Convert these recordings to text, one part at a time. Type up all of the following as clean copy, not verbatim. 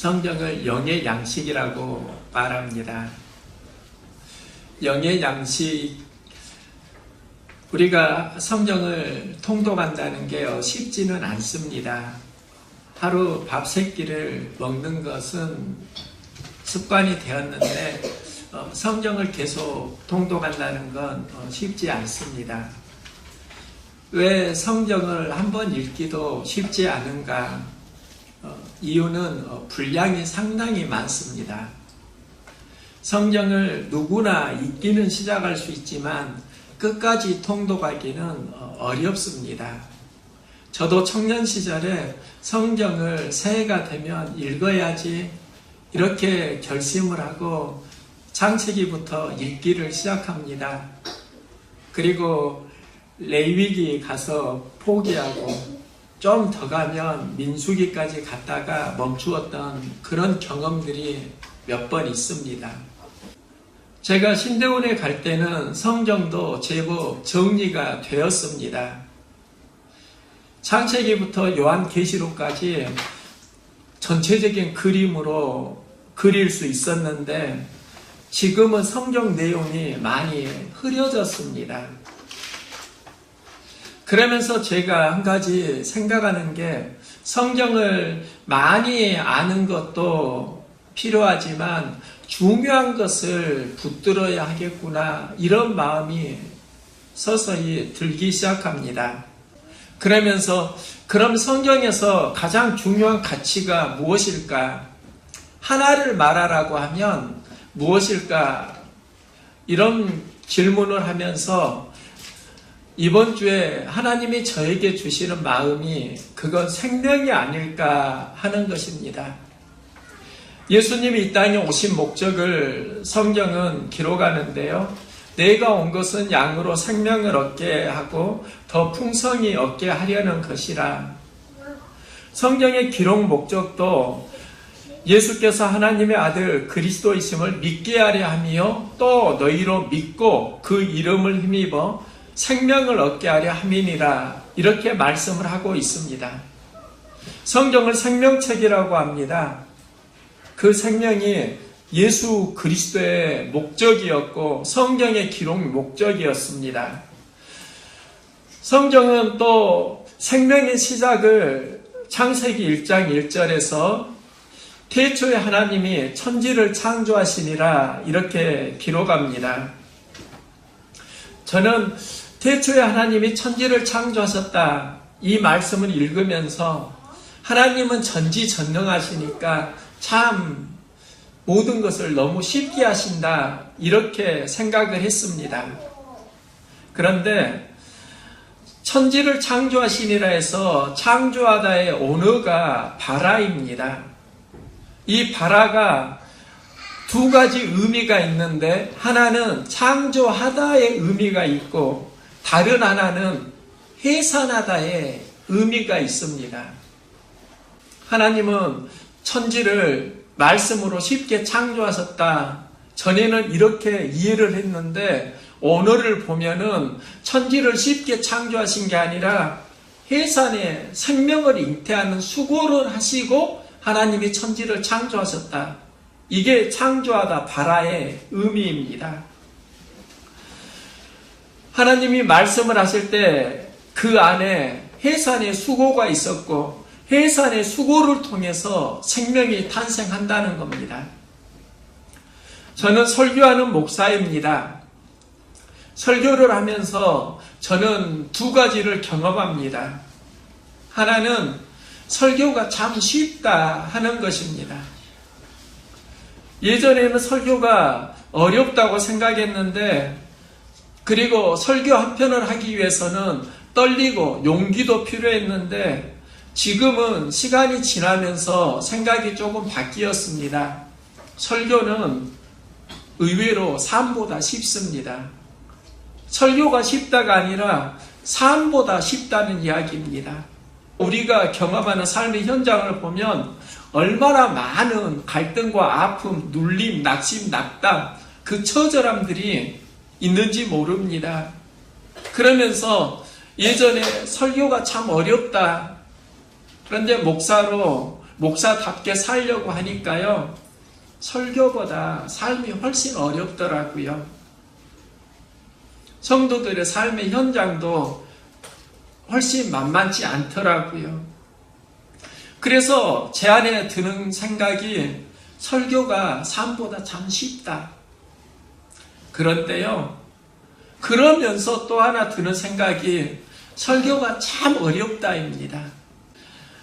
성경을 영의 양식이라고 말합니다. 영의 양식, 우리가 성경을 통독한다는 게 쉽지는 않습니다. 하루 밥 3끼를 먹는 것은 습관이 되었는데 성경을 계속 통독한다는 건 쉽지 않습니다. 왜 성경을 한번 읽기도 쉽지 않은가? 이유는 분량이 상당히 많습니다. 성경을 누구나 읽기는 시작할 수 있지만 끝까지 통독하기는 어렵습니다. 저도 청년 시절에 성경을 새해가 되면 읽어야지 이렇게 결심을 하고 창세기부터 읽기를 시작합니다. 그리고 레위기 가서 포기하고 좀 더 가면 민수기까지 갔다가 멈추었던 그런 경험들이 몇 번 있습니다. 제가 신대원에 갈 때는 성경도 제법 정리가 되었습니다. 창세기부터 요한계시록까지 전체적인 그림으로 그릴 수 있었는데 지금은 성경 내용이 많이 흐려졌습니다. 그러면서 제가 한 가지 생각하는 게 성경을 많이 아는 것도 필요하지만 중요한 것을 붙들어야 하겠구나, 이런 마음이 서서히 들기 시작합니다. 그러면서 그럼 성경에서 가장 중요한 가치가 무엇일까? 하나를 말하라고 하면 무엇일까? 이런 질문을 하면서 이번 주에 하나님이 저에게 주시는 마음이 그건 생명이 아닐까 하는 것입니다. 예수님이 이 땅에 오신 목적을 성경은 기록하는데요. 내가 온 것은 양으로 생명을 얻게 하고 더 풍성히 얻게 하려는 것이라. 성경의 기록 목적도 예수께서 하나님의 아들 그리스도이심을 믿게 하려 하며 또 너희로 믿고 그 이름을 힘입어 생명을 얻게 하려 함이니라, 이렇게 말씀을 하고 있습니다. 성경을 생명책이라고 합니다. 그 생명이 예수 그리스도의 목적이었고 성경의 기록 목적이었습니다. 성경은 또 생명의 시작을 창세기 1장 1절에서 태초에 하나님이 천지를 창조하시니라, 이렇게 기록합니다. 저는 태초에 하나님이 천지를 창조하셨다, 이 말씀을 읽으면서 하나님은 전지전능하시니까 참 모든 것을 너무 쉽게 하신다, 이렇게 생각을 했습니다. 그런데 천지를 창조하시니라 해서 창조하다의 언어가 바라입니다. 이 바라가 두 가지 의미가 있는데 하나는 창조하다의 의미가 있고 다른 하나는 해산하다의 의미가 있습니다. 하나님은 천지를 말씀으로 쉽게 창조하셨다. 전에는 이렇게 이해를 했는데 오늘을 보면은 천지를 쉽게 창조하신 게 아니라 해산에 생명을 잉태하는 수고를 하시고 하나님이 천지를 창조하셨다. 이게 창조하다 바라의 의미입니다. 하나님이 말씀을 하실 때 그 안에 해산의 수고가 있었고 해산의 수고를 통해서 생명이 탄생한다는 겁니다. 저는 설교하는 목사입니다. 설교를 하면서 저는 두 가지를 경험합니다. 하나는 설교가 참 쉽다 하는 것입니다. 예전에는 설교가 어렵다고 생각했는데, 그리고 설교 한 편을 하기 위해서는 떨리고 용기도 필요했는데 지금은 시간이 지나면서 생각이 조금 바뀌었습니다. 설교는 의외로 삶보다 쉽습니다. 설교가 쉽다가 아니라 삶보다 쉽다는 이야기입니다. 우리가 경험하는 삶의 현장을 보면 얼마나 많은 갈등과 아픔, 눌림, 낙심, 낙담, 그 처절함들이 있는지 모릅니다. 그러면서 예전에 설교가 참 어렵다. 그런데 목사로 목사답게 살려고 하니까요, 설교보다 삶이 훨씬 어렵더라고요. 성도들의 삶의 현장도 훨씬 만만치 않더라고요. 그래서 제 안에 드는 생각이 설교가 삶보다 참 쉽다. 그런데요, 그러면서 또 하나 드는 생각이 설교가 참 어렵다입니다.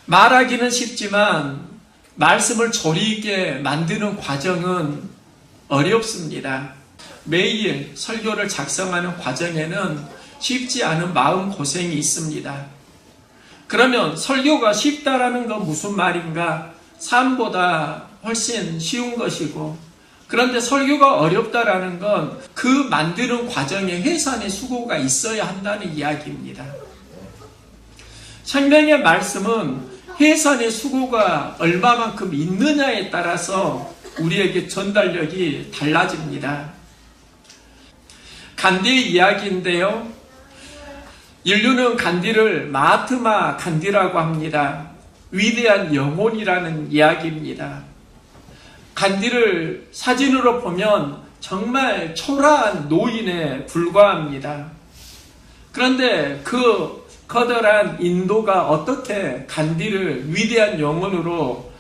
말하기는 쉽지만 말씀을 조리 있게 만드는 과정은 어렵습니다. 매일 설교를 작성하는 과정에는 쉽지 않은 마음고생이 있습니다. 그러면 설교가 쉽다라는 건 무슨 말인가? 삶보다 훨씬 쉬운 것이고, 그런데 설교가 어렵다라는 건 그 만드는 과정에 해산의 수고가 있어야 한다는 이야기입니다. 생명의 말씀은 해산의 수고가 얼마만큼 있느냐에 따라서 우리에게 전달력이 달라집니다. 간디의 이야기인데요. 인류는 간디를 마하트마 간디라고 합니다. 위대한 영혼이라는 이야기입니다. 간디를 사진으로 보면 정말 초라한 노인에 불과합니다. 그런데 그 커다란 인도가 어떻게 간디를 위대한 영혼으로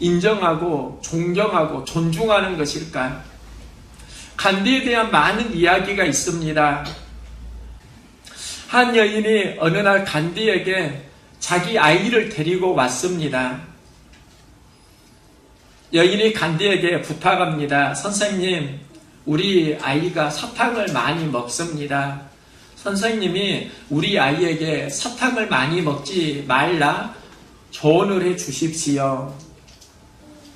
인정하고 존경하고 존중하는 것일까? 간디에 대한 많은 이야기가 있습니다. 한 여인이 어느 날 간디에게 자기 아이를 데리고 왔습니다. 여인이 간디에게 부탁합니다. 선생님, 우리 아이가 사탕을 많이 먹습니다. 선생님이 우리 아이에게 사탕을 많이 먹지 말라 조언을 해 주십시오.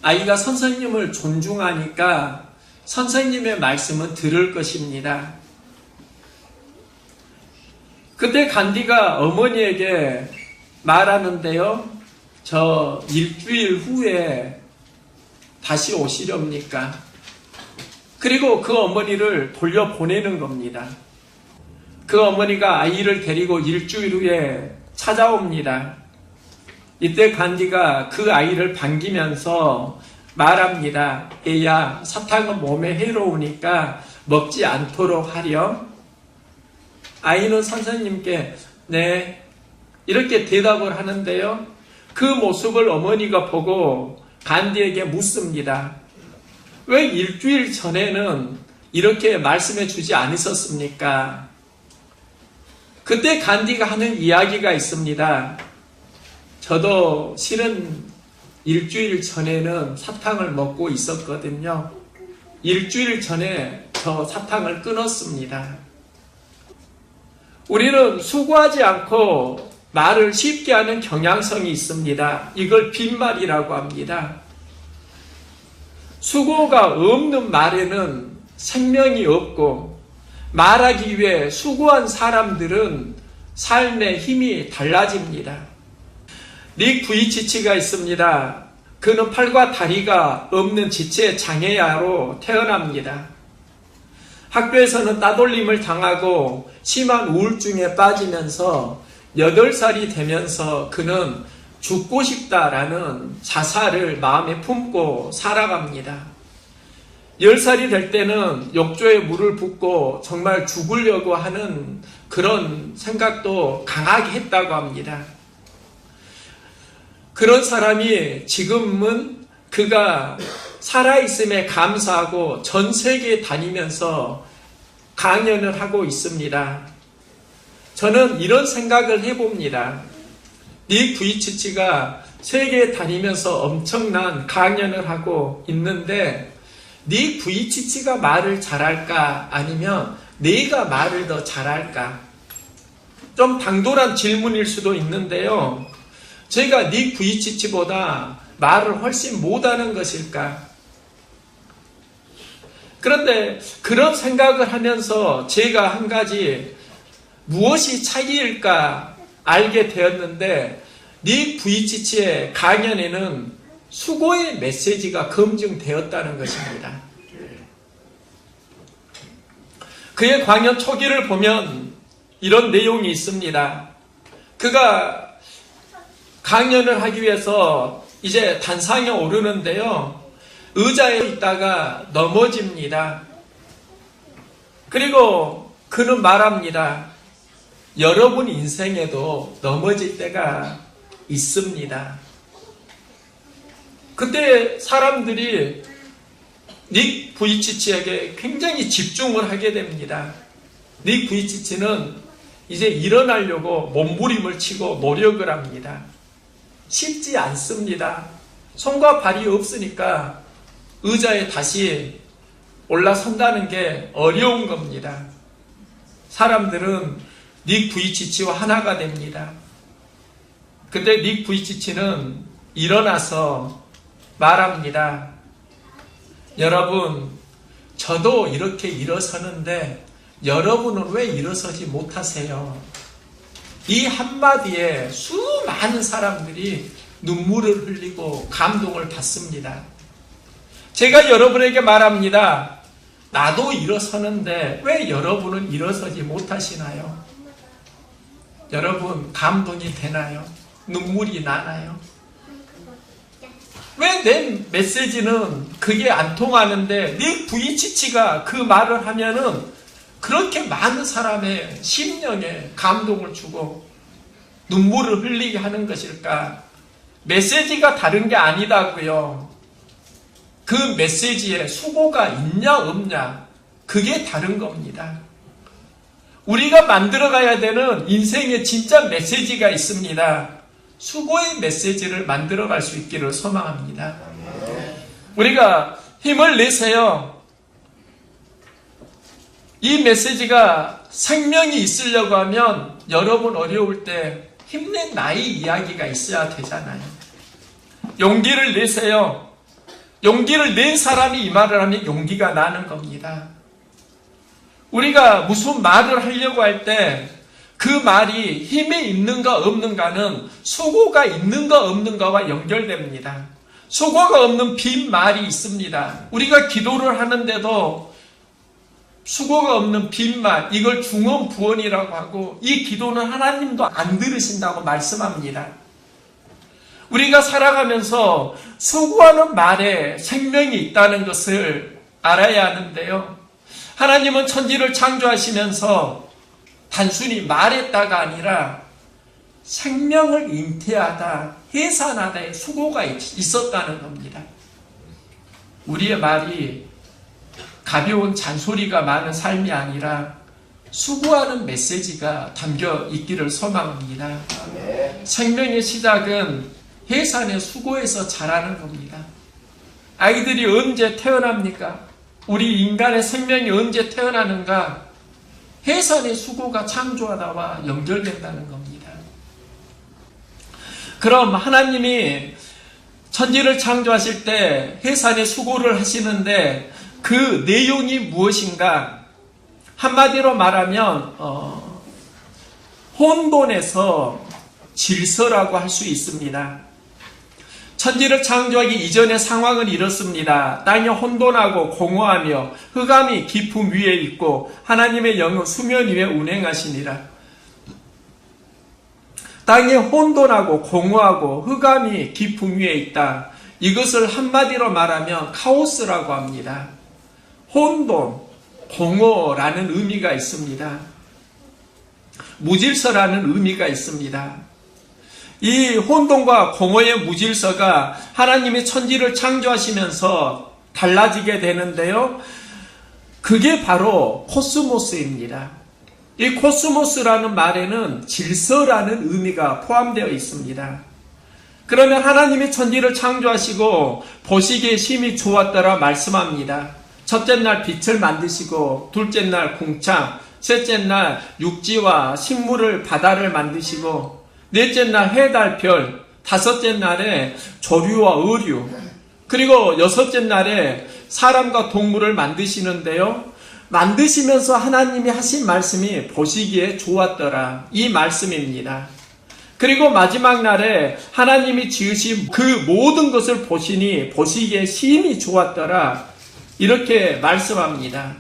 아이가 선생님을 존중하니까 선생님의 말씀은 들을 것입니다. 그때 간디가 어머니에게 말하는데요. 저 일주일 후에 다시 오시렵니까? 그리고 그 어머니를 돌려보내는 겁니다. 그 어머니가 아이를 데리고 일주일 후에 찾아옵니다. 이때 간디가 그 아이를 반기면서 말합니다. 애야, 사탕은 몸에 해로우니까 먹지 않도록 하렴. 아이는 선생님께 네, 이렇게 대답을 하는데요. 그 모습을 어머니가 보고 간디에게 묻습니다. 왜 일주일 전에는 이렇게 말씀해 주지 않으셨습니까? 그때 간디가 하는 이야기가 있습니다. 저도 실은 일주일 전에는 사탕을 먹고 있었거든요. 일주일 전에 저 사탕을 끊었습니다. 우리는 수고하지 않고 말을 쉽게 하는 경향성이 있습니다. 이걸 빈말이라고 합니다. 수고가 없는 말에는 생명이 없고, 말하기 위해 수고한 사람들은 삶의 힘이 달라집니다. 닉 부이치치가 있습니다. 그는 팔과 다리가 없는 지체 장애아로 태어납니다. 학교에서는 따돌림을 당하고 심한 우울증에 빠지면서 8살이 되면서 그는 죽고 싶다라는 자살을 마음에 품고 살아갑니다. 10살이 될 때는 욕조에 물을 붓고 정말 죽으려고 하는 그런 생각도 강하게 했다고 합니다. 그런 사람이 지금은 그가 살아있음에 감사하고 전 세계에 다니면서 강연을 하고 있습니다. 저는 이런 생각을 해봅니다. 닉 부이치치가 세계에 다니면서 엄청난 강연을 하고 있는데 닉 부이치치가 말을 잘할까? 아니면 내가 말을 더 잘할까? 좀 당돌한 질문일 수도 있는데요. 제가 닉 부이치치보다 말을 훨씬 못하는 것일까? 그런데 그런 생각을 하면서 제가 한 가지 무엇이 차이일까 알게 되었는데, 닉 부이치치의 강연에는 수고의 메시지가 검증되었다는 것입니다. 그의 강연 초기를 보면 이런 내용이 있습니다. 그가 강연을 하기 위해서 이제 단상에 오르는데요. 의자에 있다가 넘어집니다. 그리고 그는 말합니다. 여러분 인생에도 넘어질 때가 있습니다. 그때 사람들이 닉 부이치치에게 굉장히 집중을 하게 됩니다. 닉 부이치치는 이제 일어나려고 몸부림을 치고 노력을 합니다. 쉽지 않습니다. 손과 발이 없으니까 의자에 다시 올라선다는 게 어려운 겁니다. 사람들은 닉 부이치치와 하나가 됩니다. 그때 닉 부이치치는 일어나서 말합니다. 여러분, 저도 이렇게 일어서는데 여러분은 왜 일어서지 못하세요? 이 한마디에 수많은 사람들이 눈물을 흘리고 감동을 받습니다. 제가 여러분에게 말합니다. 나도 일어서는데 왜 여러분은 일어서지 못하시나요? 여러분, 감동이 되나요? 눈물이 나나요? 왜 내 메시지는 그게 안 통하는데 닉 부이치치가 그 말을 하면은 그렇게 많은 사람의 심령에 감동을 주고 눈물을 흘리게 하는 것일까? 메시지가 다른 게 아니다고요. 그 메시지에 수고가 있냐 없냐, 그게 다른 겁니다. 우리가 만들어가야 되는 인생의 진짜 메시지가 있습니다. 수고의 메시지를 만들어갈 수 있기를 소망합니다. 우리가 힘을 내세요. 이 메시지가 생명이 있으려고 하면 여러분 어려울 때 힘낸 나의 이야기가 있어야 되잖아요. 용기를 내세요. 용기를 낸 사람이 이 말을 하면 용기가 나는 겁니다. 우리가 무슨 말을 하려고 할 때 그 말이 힘이 있는가 없는가는 수고가 있는가 없는가와 연결됩니다. 수고가 없는 빈말이 있습니다. 우리가 기도를 하는데도 수고가 없는 빈말, 이걸 중언부언이라고 하고 이 기도는 하나님도 안 들으신다고 말씀합니다. 우리가 살아가면서 수고하는 말에 생명이 있다는 것을 알아야 하는데요. 하나님은 천지를 창조하시면서 단순히 말했다가 아니라 생명을 잉태하다, 해산하다의 수고가 있었다는 겁니다. 우리의 말이 가벼운 잔소리가 많은 삶이 아니라 수고하는 메시지가 담겨 있기를 소망합니다. 생명의 시작은 해산의 수고에서 자라는 겁니다. 아이들이 언제 태어납니까? 우리 인간의 생명이 언제 태어나는가? 해산의 수고가 창조하다와 연결된다는 겁니다. 그럼 하나님이 천지를 창조하실 때 해산의 수고를 하시는데 그 내용이 무엇인가? 한마디로 말하면 혼돈에서 질서라고 할 수 있습니다. 천지를 창조하기 이전의 상황은 이렇습니다. 땅이 혼돈하고 공허하며 흑암이 깊음 위에 있고 하나님의 영은 수면 위에 운행하시니라. 땅이 혼돈하고 공허하고 흑암이 깊음 위에 있다. 이것을 한마디로 말하면 카오스라고 합니다. 혼돈, 공허라는 의미가 있습니다. 무질서라는 의미가 있습니다. 이 혼돈과 공허의 무질서가 하나님이 천지를 창조하시면서 달라지게 되는데요. 그게 바로 코스모스입니다. 이 코스모스라는 말에는 질서라는 의미가 포함되어 있습니다. 그러면 하나님이 천지를 창조하시고 보시기에 심히 좋았더라 말씀합니다. 첫째 날 빛을 만드시고 둘째 날 궁창, 셋째 날 육지와 식물을 바다를 만드시고 넷째 날 해, 달, 별, 다섯째 날에 조류와 어류, 그리고 여섯째 날에 사람과 동물을 만드시는데요. 만드시면서 하나님이 하신 말씀이 보시기에 좋았더라. 이 말씀입니다. 그리고 마지막 날에 하나님이 지으신 그 모든 것을 보시니 보시기에 심히 좋았더라. 이렇게 말씀합니다.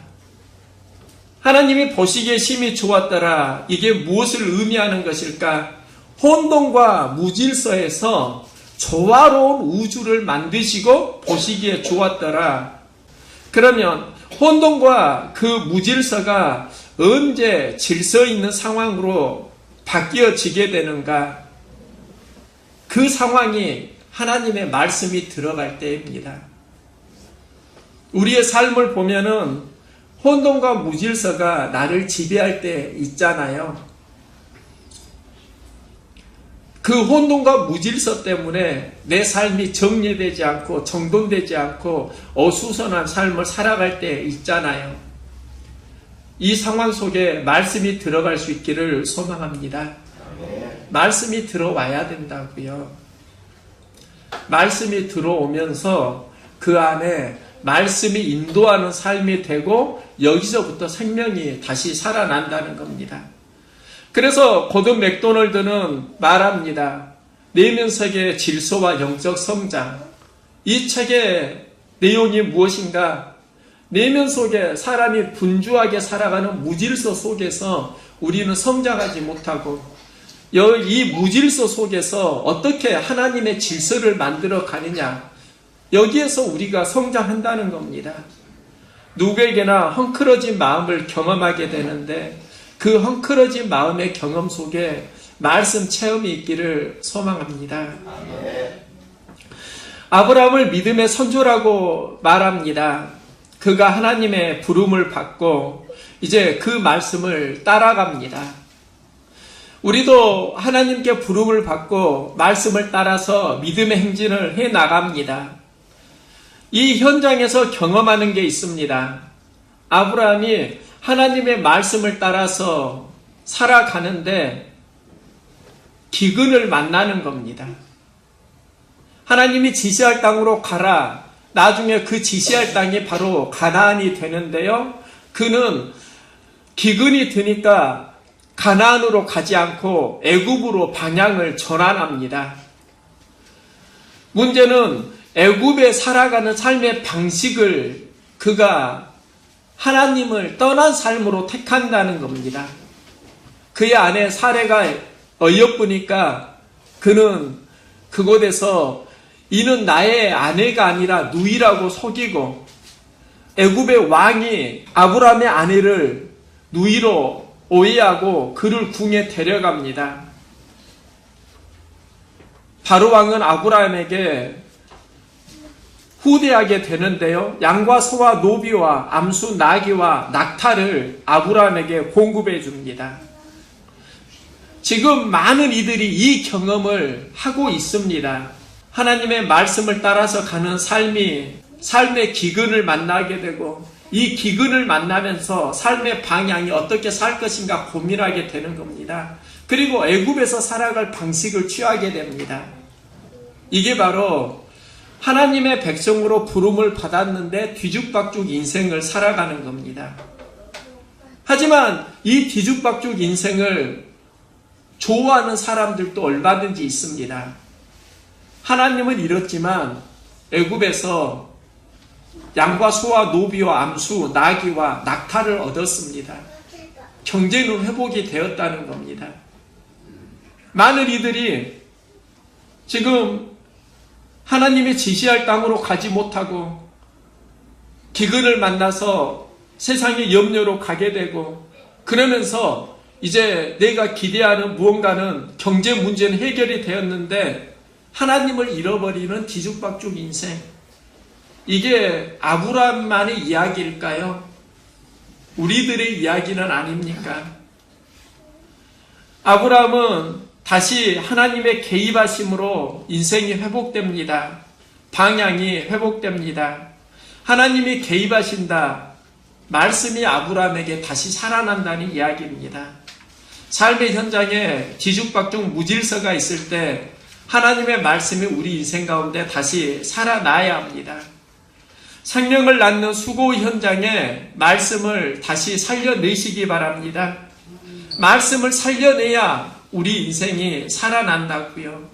하나님이 보시기에 심히 좋았더라. 이게 무엇을 의미하는 것일까? 혼돈과 무질서에서 조화로운 우주를 만드시고 보시기에 좋았더라. 그러면 혼돈과 그 무질서가 언제 질서 있는 상황으로 바뀌어지게 되는가? 그 상황이 하나님의 말씀이 들어갈 때입니다. 우리의 삶을 보면은 혼돈과 무질서가 나를 지배할 때 있잖아요. 그 혼돈과 무질서 때문에 내 삶이 정리되지 않고 정돈되지 않고 어수선한 삶을 살아갈 때 있잖아요. 이 상황 속에 말씀이 들어갈 수 있기를 소망합니다. 말씀이 들어와야 된다고요. 말씀이 들어오면서 그 안에 말씀이 인도하는 삶이 되고 여기서부터 생명이 다시 살아난다는 겁니다. 그래서 고든 맥도널드는 말합니다. 내면석의 질서와 영적 성장. 이 책의 내용이 무엇인가? 내면 속에 사람이 분주하게 살아가는 무질서 속에서 우리는 성장하지 못하고 이 무질서 속에서 어떻게 하나님의 질서를 만들어 가느냐, 여기에서 우리가 성장한다는 겁니다. 누구에게나 헝클어진 마음을 경험하게 되는데 그 헝클어진 마음의 경험 속에 말씀 체험이 있기를 소망합니다. 아브라함을 믿음의 선조라고 말합니다. 그가 하나님의 부름을 받고 이제 그 말씀을 따라갑니다. 우리도 하나님께 부름을 받고 말씀을 따라서 믿음의 행진을 해 나갑니다. 이 현장에서 경험하는 게 있습니다. 아브라함이 하나님의 말씀을 따라서 살아가는데 기근을 만나는 겁니다. 하나님이 지시할 땅으로 가라. 나중에 그 지시할 땅이 바로 가나안이 되는데요. 그는 기근이 드니까 가나안으로 가지 않고 애굽으로 방향을 전환합니다. 문제는 애굽에 살아가는 삶의 방식을 그가 하나님을 떠난 삶으로 택한다는 겁니다. 그의 아내 사레가 어여쁘니까 그는 그곳에서 이는 나의 아내가 아니라 누이라고 속이고 애굽의 왕이 아브라함의 아내를 누이로 오해하고 그를 궁에 데려갑니다. 바로 왕은 아브라함에게 후대하게 되는데요. 양과 소와 노비와 암수 나귀와 낙타를 아브라함에게 공급해 줍니다. 지금 많은 이들이 이 경험을 하고 있습니다. 하나님의 말씀을 따라서 가는 삶의 기근을 만나게 되고 이 기근을 만나면서 삶의 방향이 어떻게 살 것인가 고민하게 되는 겁니다. 그리고 애굽에서 살아갈 방식을 취하게 됩니다. 이게 바로 하나님의 백성으로 부름을 받았는데 뒤죽박죽 인생을 살아가는 겁니다. 하지만 이 뒤죽박죽 인생을 좋아하는 사람들도 얼마든지 있습니다. 하나님은 이렇지만 애굽에서 양과 소와 노비와 암수, 나귀와 낙타를 얻었습니다. 경제는 회복이 되었다는 겁니다. 많은 이들이 지금 하나님의 지시할 땅으로 가지 못하고 기근을 만나서 세상의 염려로 가게 되고 그러면서 이제 내가 기대하는 무언가는 경제 문제는 해결이 되었는데 하나님을 잃어버리는 뒤죽박죽 인생. 이게 아브라함만의 이야기일까요? 우리들의 이야기는 아닙니까? 아브라함은 다시 하나님의 개입하심으로 인생이 회복됩니다. 방향이 회복됩니다. 하나님이 개입하신다. 말씀이 아브라함에게 다시 살아난다는 이야기입니다. 삶의 현장에 뒤죽박죽 무질서가 있을 때 하나님의 말씀이 우리 인생 가운데 다시 살아나야 합니다. 생명을 낳는 수고 현장에 말씀을 다시 살려내시기 바랍니다. 말씀을 살려내야 우리 인생이 살아난다고요.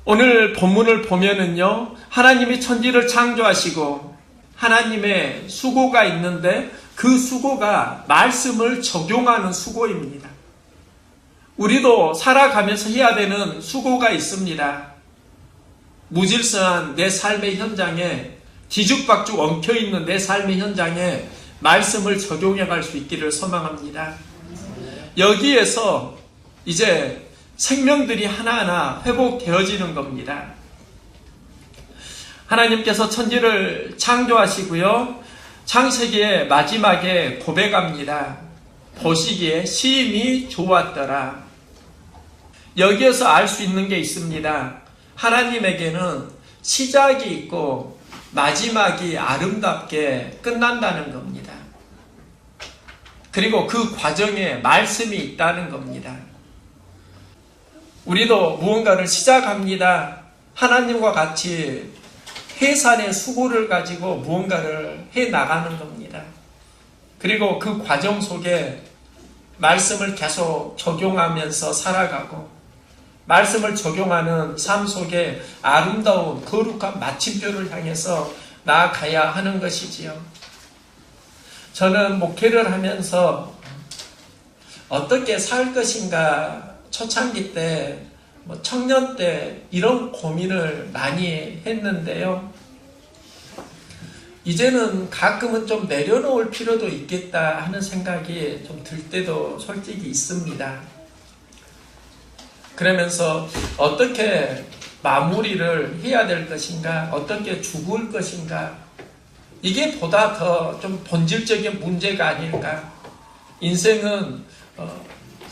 오늘 본문을 보면은요, 하나님이 천지를 창조하시고 하나님의 수고가 있는데 그 수고가 말씀을 적용하는 수고입니다. 우리도 살아가면서 해야 되는 수고가 있습니다. 무질서한 내 삶의 현장에, 뒤죽박죽 엉켜있는 내 삶의 현장에 말씀을 적용해 갈 수 있기를 소망합니다. 여기에서 이제 생명들이 하나하나 회복되어지는 겁니다. 하나님께서 천지를 창조하시고요, 창세기의 마지막에 고백합니다. 보시기에 심히 좋았더라. 여기에서 알 수 있는 게 있습니다. 하나님에게는 시작이 있고 마지막이 아름답게 끝난다는 겁니다. 그리고 그 과정에 말씀이 있다는 겁니다. 우리도 무언가를 시작합니다. 하나님과 같이 해산의 수고를 가지고 무언가를 해나가는 겁니다. 그리고 그 과정 속에 말씀을 계속 적용하면서 살아가고, 말씀을 적용하는 삶 속에 아름다운 거룩한 마침표를 향해서 나아가야 하는 것이지요. 저는 목회를 하면서 어떻게 살 것인가, 초창기 때, 청년 때 이런 고민을 많이 했는데요. 이제는 가끔은 좀 내려놓을 필요도 있겠다 하는 생각이 좀 들 때도 솔직히 있습니다. 그러면서 어떻게 마무리를 해야 될 것인가, 어떻게 죽을 것인가, 이게 보다 더 좀 본질적인 문제가 아닐까. 인생은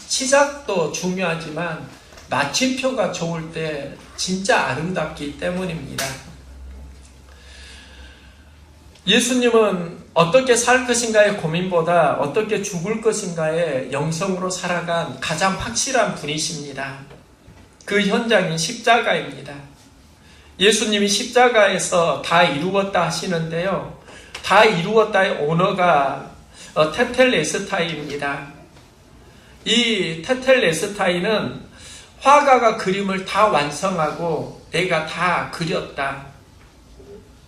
시작도 중요하지만 마침표가 좋을 때 진짜 아름답기 때문입니다. 예수님은 어떻게 살 것인가의 고민보다 어떻게 죽을 것인가의 영성으로 살아간 가장 확실한 분이십니다. 그 현장이 십자가입니다. 예수님이 십자가에서 다 이루었다 하시는데요, 다 이루었다의 언어가 테텔레스타이입니다. 이 테텔레스타이는 화가가 그림을 다 완성하고 내가 다 그렸다.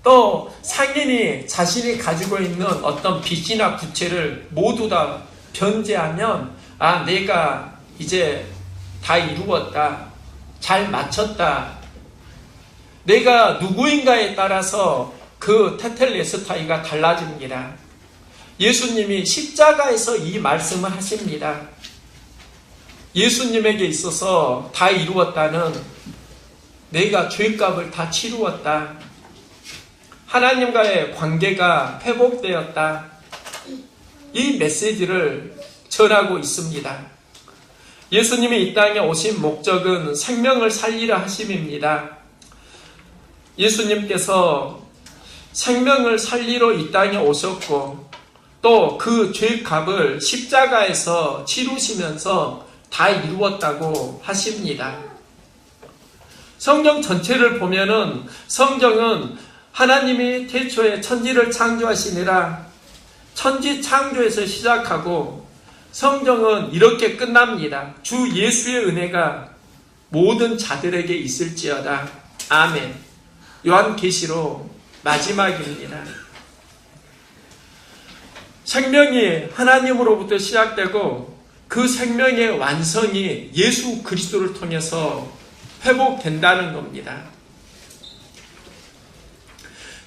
또 상인이 자신이 가지고 있는 어떤 빛이나 부채를 모두 다 변제하면, 아, 내가 이제 다 이루었다, 잘 마쳤다, 내가 누구인가에 따라서 그 테텔레스타이가 달라집니다. 예수님이 십자가에서 이 말씀을 하십니다. 예수님에게 있어서 다 이루었다는, 내가 죄값을 다 치루었다, 하나님과의 관계가 회복되었다, 이 메시지를 전하고 있습니다. 예수님이 이 땅에 오신 목적은 생명을 살리라 하심입니다. 예수님께서 생명을 살리러 이 땅에 오셨고, 또 그 죄값을 십자가에서 치루시면서 다 이루었다고 하십니다. 성경 전체를 보면은, 성경은 하나님이 태초에 천지를 창조하시니라, 천지 창조에서 시작하고 성경은 이렇게 끝납니다. 주 예수의 은혜가 모든 자들에게 있을지어다. 아멘. 요한계시록 마지막입니다. 생명이 하나님으로부터 시작되고 그 생명의 완성이 예수 그리스도를 통해서 회복된다는 겁니다.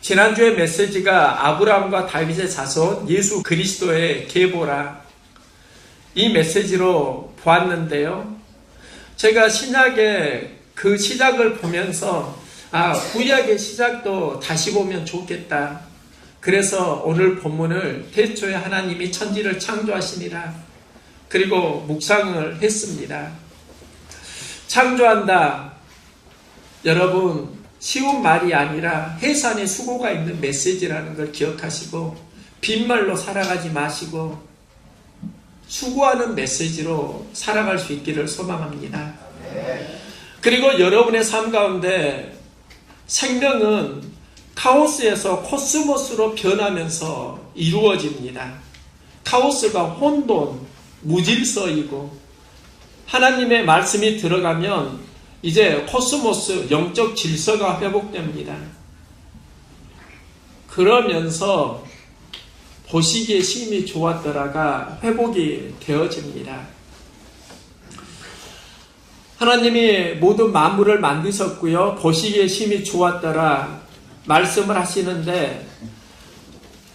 지난주의 메시지가 아브라함과 다윗의 자손 예수 그리스도의 계보라, 이 메시지로 보았는데요. 제가 신약의 그 시작을 보면서 구약의 시작도 다시 보면 좋겠다. 그래서 오늘 본문을 태초에 하나님이 천지를 창조하시니라, 그리고 묵상을 했습니다. 창조한다, 여러분 쉬운 말이 아니라 해산의 수고가 있는 메시지라는 걸 기억하시고, 빈말로 살아가지 마시고 수고하는 메시지로 살아갈 수 있기를 소망합니다. 그리고 여러분의 삶 가운데 생명은 카오스에서 코스모스로 변하면서 이루어집니다. 카오스가 혼돈, 무질서이고, 하나님의 말씀이 들어가면 이제 코스모스, 영적 질서가 회복됩니다. 그러면서 보시기에 심히 좋았더라가 회복이 되어집니다. 하나님이 모든 만물을 만드셨고요. 보시기에 심히 좋았더라 말씀을 하시는데,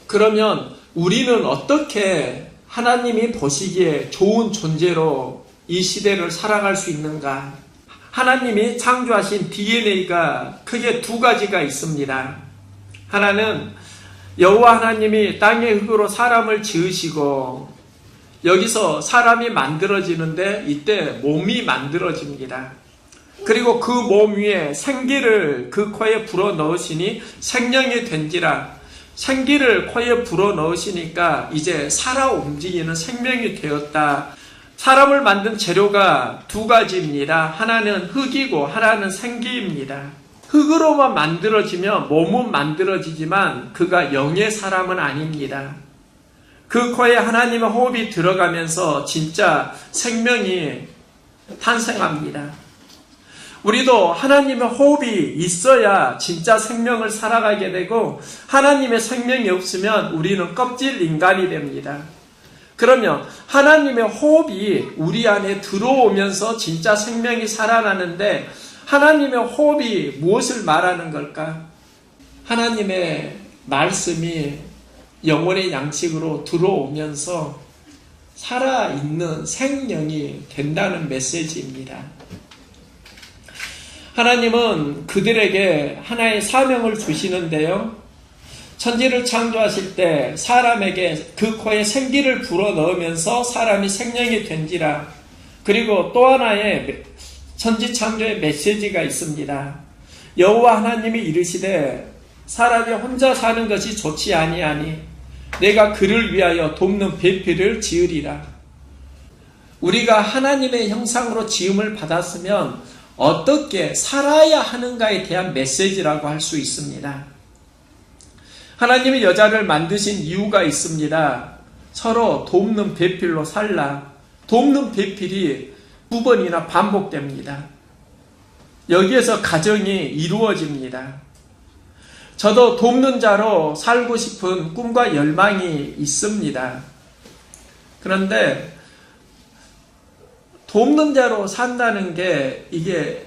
그러면 우리는 어떻게 하나님이 보시기에 좋은 존재로 이 시대를 살아갈 수 있는가? 하나님이 창조하신 DNA가 크게 두 가지가 있습니다. 하나는 여호와 하나님이 땅의 흙으로 사람을 지으시고, 여기서 사람이 만들어지는데 이때 몸이 만들어집니다. 그리고 그 몸 위에 생기를 그 코에 불어 넣으시니 생명이 된지라. 생기를 코에 불어 넣으시니까 이제 살아 움직이는 생명이 되었다. 사람을 만든 재료가 두 가지입니다. 하나는 흙이고 하나는 생기입니다. 흙으로만 만들어지면 몸은 만들어지지만 그가 영의 사람은 아닙니다. 그 코에 하나님의 호흡이 들어가면서 진짜 생명이 탄생합니다. 우리도 하나님의 호흡이 있어야 진짜 생명을 살아가게 되고, 하나님의 생명이 없으면 우리는 껍질 인간이 됩니다. 그러면 하나님의 호흡이 우리 안에 들어오면서 진짜 생명이 살아나는데, 하나님의 호흡이 무엇을 말하는 걸까? 하나님의 말씀이 영혼의 양식으로 들어오면서 살아있는 생명이 된다는 메시지입니다. 하나님은 그들에게 하나의 사명을 주시는데요. 천지를 창조하실 때 사람에게 그 코에 생기를 불어넣으면서 사람이 생명이 된지라. 그리고 또 하나의 천지 창조의 메시지가 있습니다. 여호와 하나님이 이르시되 사람이 혼자 사는 것이 좋지 아니하니 내가 그를 위하여 돕는 배필을 지으리라. 우리가 하나님의 형상으로 지음을 받았으면 어떻게 살아야 하는가에 대한 메시지라고 할 수 있습니다. 하나님이 여자를 만드신 이유가 있습니다. 서로 돕는 배필로 살라. 돕는 배필이 2번이나 반복됩니다. 여기에서 가정이 이루어집니다. 저도 돕는 자로 살고 싶은 꿈과 열망이 있습니다. 그런데 돕는 자로 산다는 게 이게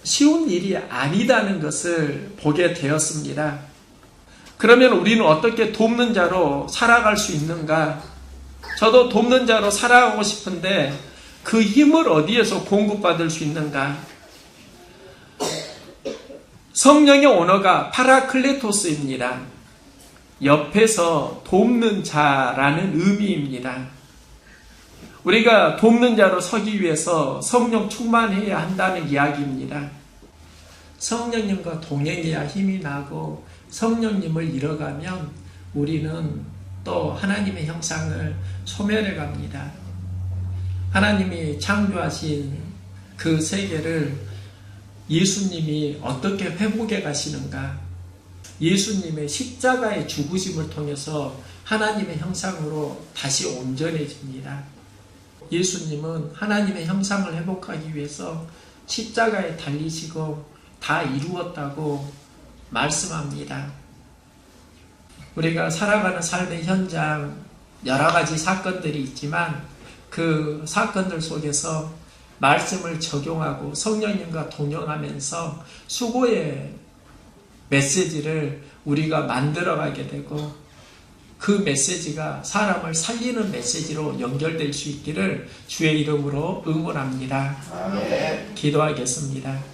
쉬운 일이 아니다는 것을 보게 되었습니다. 그러면 우리는 어떻게 돕는 자로 살아갈 수 있는가? 저도 돕는 자로 살아가고 싶은데 그 힘을 어디에서 공급받을 수 있는가? 성령의 언어가 파라클레토스입니다. 옆에서 돕는 자라는 의미입니다. 우리가 돕는 자로 서기 위해서 성령 충만해야 한다는 이야기입니다. 성령님과 동행해야 힘이 나고, 성령님을 잃어가면 우리는 또 하나님의 형상을 소멸해 갑니다. 하나님이 창조하신 그 세계를 예수님이 어떻게 회복해 가시는가? 예수님의 십자가의 죽으심을 통해서 하나님의 형상으로 다시 온전해집니다. 예수님은 하나님의 형상을 회복하기 위해서 십자가에 달리시고 다 이루었다고 말씀합니다. 우리가 살아가는 삶의 현장 여러 가지 사건들이 있지만 그 사건들 속에서 말씀을 적용하고 성령님과 동행하면서 수고의 메시지를 우리가 만들어가게 되고, 그 메시지가 사람을 살리는 메시지로 연결될 수 있기를 주의 이름으로 응원합니다. 아멘. 기도하겠습니다.